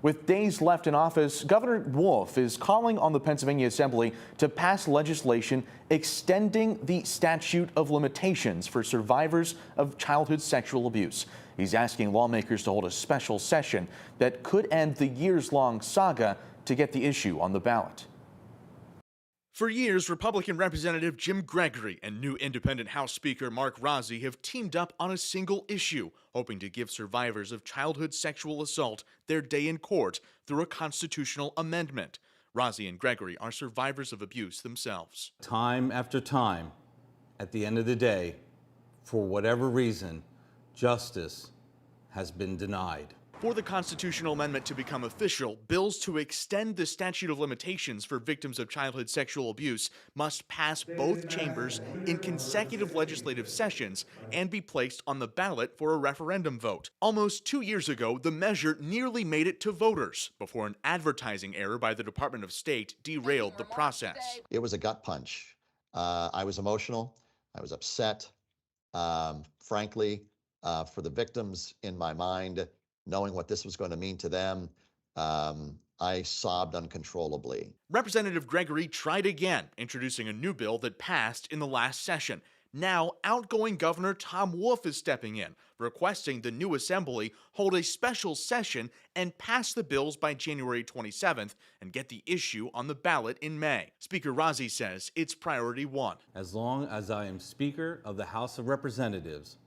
With days left in office, Governor Wolf is calling on the Pennsylvania Assembly to pass legislation extending the statute of limitations for survivors of childhood sexual abuse. He's asking lawmakers to hold a special session that could end the years-long saga to get the issue on the ballot. For years, Republican Representative Jim Gregory and new independent House Speaker Mark Rozzi have teamed up on a single issue, hoping to give survivors of childhood sexual assault their day in court through a constitutional amendment. Rozzi and Gregory are survivors of abuse themselves. Time after time, at the end of the day, for whatever reason, justice has been denied. For the constitutional amendment to become official, bills to extend the statute of limitations for victims of childhood sexual abuse must pass both chambers in consecutive legislative sessions and be placed on the ballot for a referendum vote. Almost 2 years ago, the measure nearly made it to voters before an advertising error by the Department of State derailed the process. It was a gut punch. I was emotional. I was upset. Frankly, for the victims in my mind, knowing what this was going to mean to them, I sobbed uncontrollably. Representative Gregory tried again, introducing a new bill that passed in the last session. Now, outgoing Governor Tom Wolf is stepping in, requesting the new assembly hold a special session and pass the bills by January 27th and get the issue on the ballot in May. Speaker Rozzi says it's priority one. As long as I am Speaker of the House of Representatives,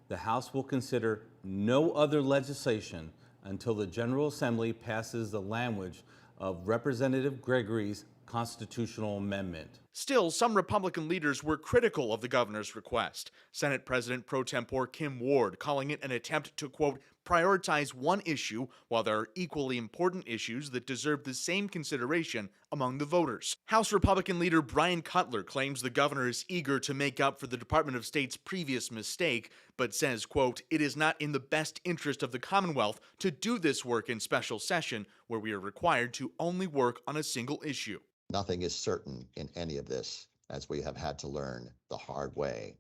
the House will consider no other legislation until the General Assembly passes the language of Representative Gregory's constitutional amendment. Still, some Republican leaders were critical of the governor's request. Senate President pro tempore Kim Ward calling it an attempt to, quote, prioritize one issue while there are equally important issues that deserve the same consideration among the voters. House Republican leader Brian Cutler claims the governor is eager to make up for the Department of State's previous mistake, but says, quote, it is not in the best interest of the Commonwealth to do this work in special session where we are required to only work on a single issue. Nothing is certain in any of this, as we have had to learn the hard way.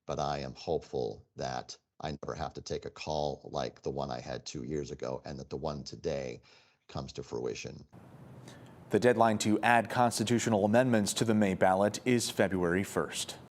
But I am hopeful that I never have to take a call like the one I had 2 years ago, and that the one today comes to fruition. The deadline to add constitutional amendments to the May ballot is February 1st.